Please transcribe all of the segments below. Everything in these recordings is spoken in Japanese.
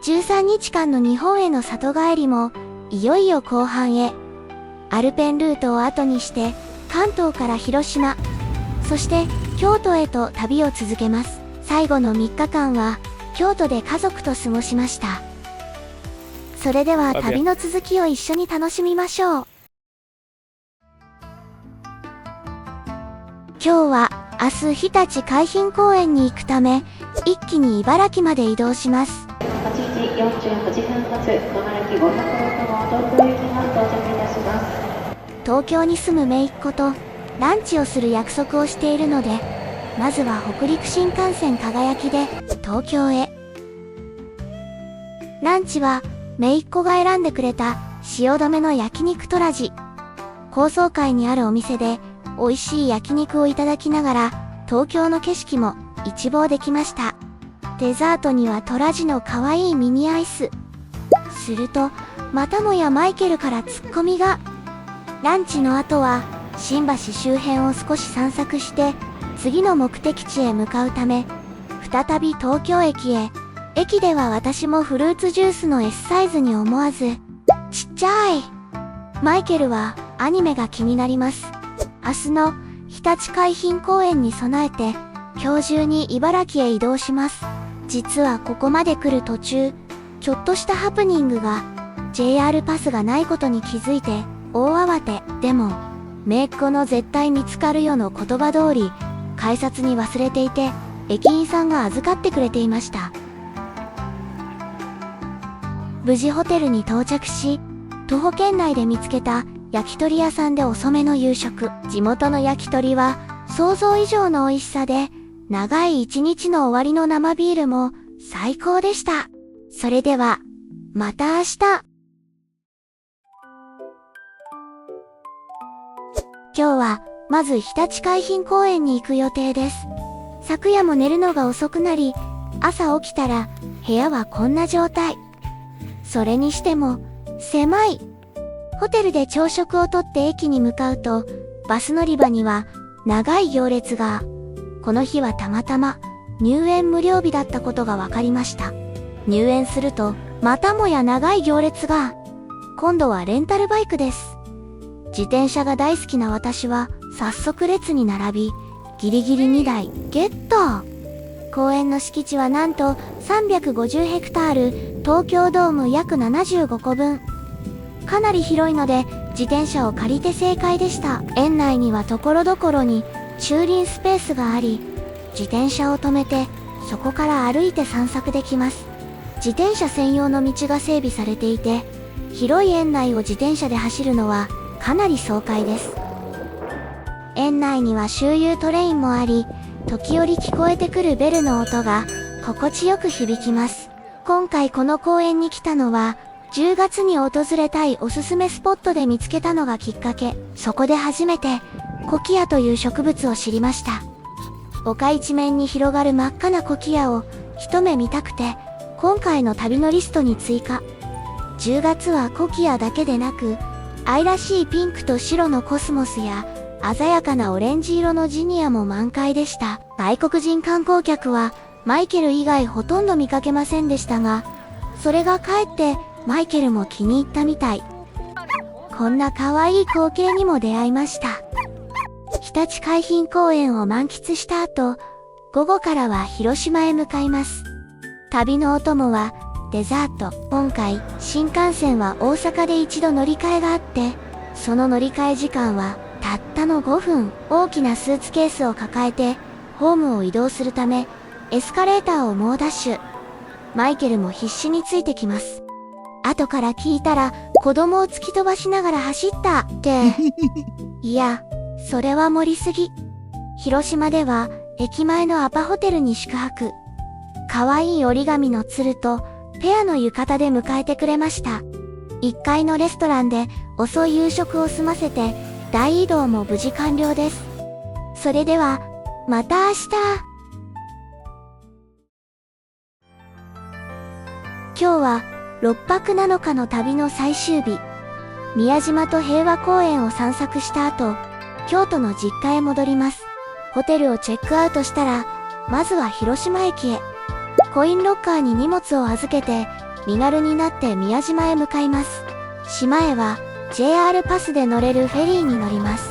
13日間の日本への里帰りも、いよいよ後半へ。アルペンルートを後にして、関東から広島、そして京都へと旅を続けます。最後の3日間は、京都で家族と過ごしました。それでは旅の続きを一緒に楽しみましょう。今日は明日日立海浜公園に行くため、一気に茨城まで移動します。8時48分発、野駅500号と東京行きが到着いたします。東京に住む姪っ子とランチをする約束をしているので、まずは北陸新幹線輝きで東京へ。ランチは姪っ子が選んでくれた塩止めの焼肉トラジ。高層階にあるお店で美味しい焼肉をいただきながら東京の景色も一望できました。デザートにはトラジの可愛いミニアイス。するとまたもやマイケルからツッコミが。ランチの後は新橋周辺を少し散策して次の目的地へ向かうため再び東京駅へ。駅では私もフルーツジュースの S サイズに思わずちっちゃい。マイケルはアニメが気になります。明日の日立海浜公園に備えて今日中に茨城へ移動します。実はここまで来る途中ちょっとしたハプニングが。 JR パスがないことに気づいて大慌て。でも姪っ子の絶対見つかるよの言葉通り改札に忘れていて駅員さんが預かってくれていました。無事ホテルに到着し、徒歩圏内で見つけた焼き鳥屋さんで遅めの夕食。地元の焼き鳥は想像以上の美味しさで、長い一日の終わりの生ビールも最高でした。それではまた明日。今日はまず日立海浜公園に行く予定です。昨夜も寝るのが遅くなり、朝起きたら部屋はこんな状態。それにしても狭い。ホテルで朝食をとって駅に向かうと、バス乗り場には長い行列が。この日はたまたま入園無料日だったことが分かりました。入園するとまたもや長い行列が。今度はレンタルバイクです。自転車が大好きな私は早速列に並び、ギリギリ2台ゲット。公園の敷地はなんと350ヘクタール、東京ドーム約75個分。かなり広いので自転車を借りて正解でした。園内には所々に駐輪スペースがあり、自転車を止めてそこから歩いて散策できます。自転車専用の道が整備されていて、広い園内を自転車で走るのはかなり爽快です。園内には周遊トレインもあり、時折聞こえてくるベルの音が心地よく響きます。今回この公園に来たのは10月に訪れたいおすすめスポットで見つけたのがきっかけ。そこで初めてコキアという植物を知りました。丘一面に広がる真っ赤なコキアを一目見たくて今回の旅のリストに追加。10月はコキアだけでなく愛らしいピンクと白のコスモスや鮮やかなオレンジ色のジニアも満開でした。外国人観光客はマイケル以外ほとんど見かけませんでしたが、それがかえってマイケルも気に入ったみたい。こんな可愛い光景にも出会いました。日立海浜公園を満喫した後、午後からは広島へ向かいます。旅のお供はデザート。今回新幹線は大阪で一度乗り換えがあって、その乗り換え時間はたったの5分。大きなスーツケースを抱えてホームを移動するためエスカレーターを猛ダッシュ。マイケルも必死についてきます。後から聞いたら子供を突き飛ばしながら走ったっていや、それは盛りすぎ。広島では駅前のアパホテルに宿泊。可愛い折り紙の鶴とペアの浴衣で迎えてくれました。1階のレストランで遅い夕食を済ませて大移動も無事完了です。それではまた明日。今日は6泊7日の旅の最終日。宮島と平和公園を散策した後、京都の実家へ戻ります。ホテルをチェックアウトしたら、まずは広島駅へ。コインロッカーに荷物を預けて、身軽になって宮島へ向かいます。島へは JR パスで乗れるフェリーに乗ります。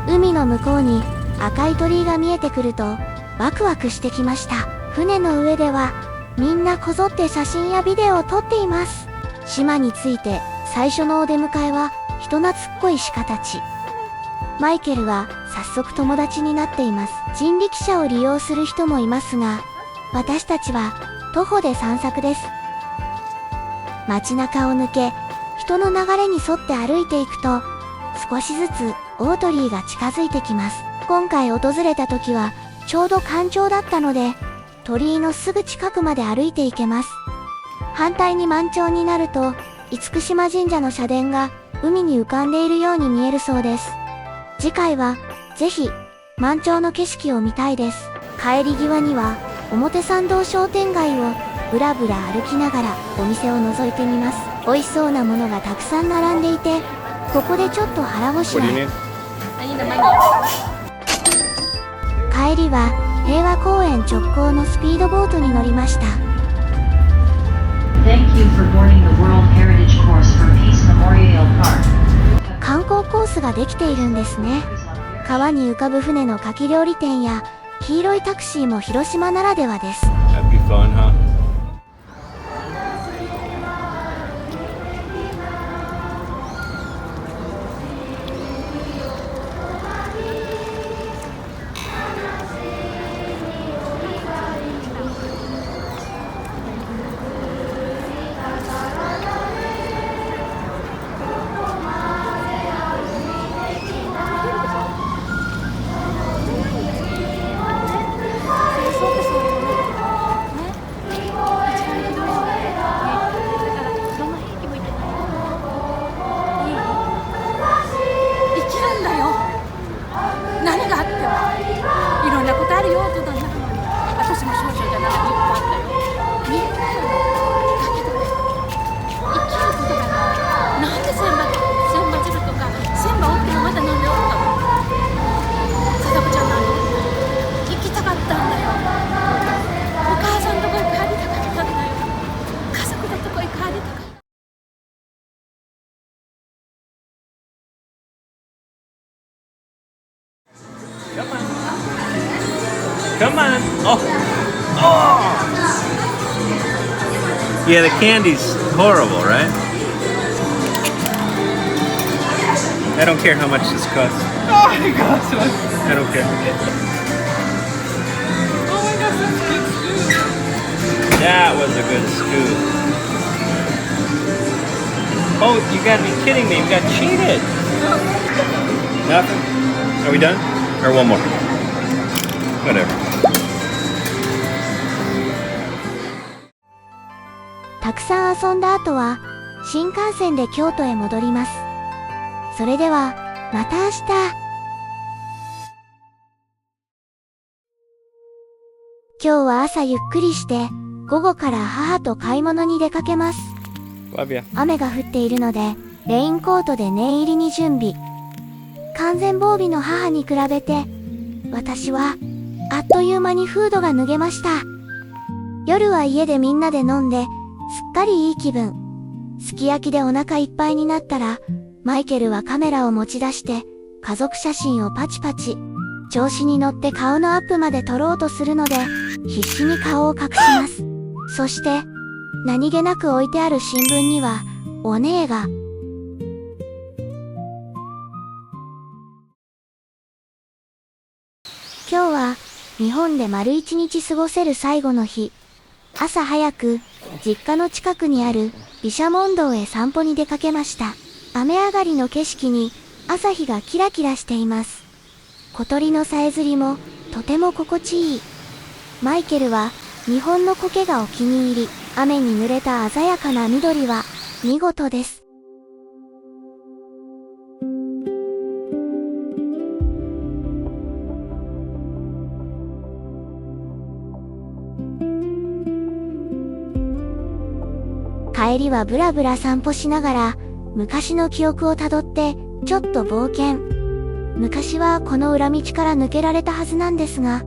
海の向こうに赤い鳥居が見えてくるとワクワクしてきました。船の上ではみんなこぞって写真やビデオを撮っています。島に着いて最初のお出迎えは人懐っこい鹿たち。マイケルは早速友達になっています。人力車を利用する人もいますが、私たちは徒歩で散策です。街中を抜け、人の流れに沿って歩いていくと、少しずつ大鳥居が近づいてきます。今回訪れた時はちょうど干潮だったので、鳥居のすぐ近くまで歩いていけます。反対に満潮になると、厳島神社の社殿が海に浮かんでいるように見えるそうです。次回はぜひ満潮の景色を見たいです。帰り際には表参道商店街をぶらぶら歩きながらお店を覗いてみます。美味しそうなものがたくさん並んでいて、ここでちょっと腹ごしらえ。帰りは平和公園直行のスピードボートに乗りました。Thank you for boarding the World Heritage Course for Peace Memorial Park. 観光コースができているんですね。川に浮かぶ船の牡蠣料理店や黄色いタクシーも広島ならではです。Happy fun, huh? Come on. Oh. Oh. Yeah, the candy's horrible, right? I don't care how much this costs. Oh my gosh. I don't care. Oh my gosh, that's good scoop. That was a good scoop. Oh, you gotta be kidding me. You got cheated. Nothing? Are we done? Or one more? Whatever. たくさん遊んだ後は新幹線で京都へ戻ります。それではまた明日。今日は朝ゆっくりして午後から母と買い物に出かけます。 Love ya. 雨が降っているのでレインコートで念入りに準備。完全防備の母に比べて私はあっという間にフードが脱げました。夜は家でみんなで飲んで、すっかりいい気分。すき焼きでお腹いっぱいになったら、マイケルはカメラを持ち出して、家族写真をパチパチ。調子に乗って顔のアップまで撮ろうとするので、必死に顔を隠します。そして、何気なく置いてある新聞には、お姉が。今日は、日本で丸一日過ごせる最後の日。朝早く、実家の近くにある毘沙門堂へ散歩に出かけました。雨上がりの景色に朝日がキラキラしています。小鳥のさえずりもとても心地いい。マイケルは日本の苔がお気に入り、雨に濡れた鮮やかな緑は見事です。帰りはブラブラ散歩しながら、昔の記憶をたどって、ちょっと冒険。昔はこの裏道から抜けられたはずなんですが、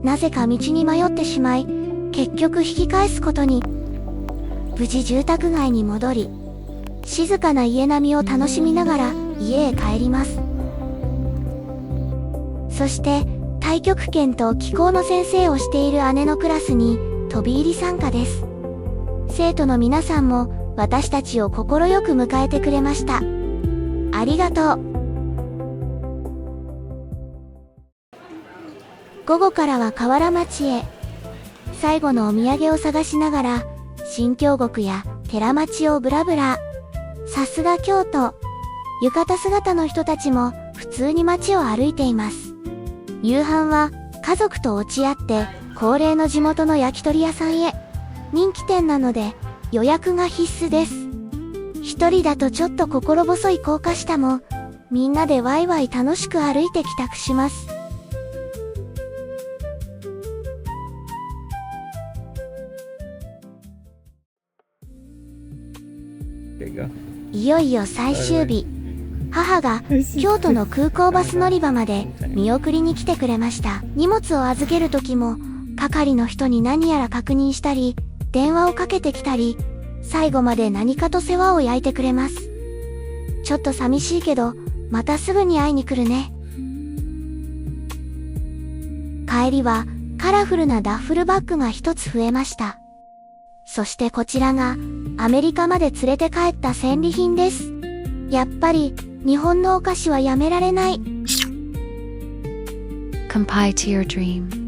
なぜか道に迷ってしまい、結局引き返すことに。無事住宅街に戻り、静かな家並みを楽しみながら家へ帰ります。そして太極拳と気功の先生をしている姉のクラスに飛び入り参加です。生徒の皆さんも私たちを快く迎えてくれました。ありがとう。午後からは河原町へ。最後のお土産を探しながら、新京極や寺町をブラブラ。さすが京都。浴衣姿の人たちも普通に街を歩いています。夕飯は家族と落ち合って恒例の地元の焼き鳥屋さんへ。人気店なので予約が必須です。一人だとちょっと心細い高架下もみんなでワイワイ楽しく歩いて帰宅します。いよいよ最終日。母が京都の空港バス乗り場まで見送りに来てくれました。荷物を預ける時も係の人に何やら確認したり、電話をかけてきたり、最後まで何かと世話を焼いてくれます。ちょっと寂しいけど、またすぐに会いに来るね。帰りはカラフルなダッフルバッグが一つ増えました。そしてこちらがアメリカまで連れて帰った戦利品です。やっぱり日本のお菓子はやめられない。Comply to your dream.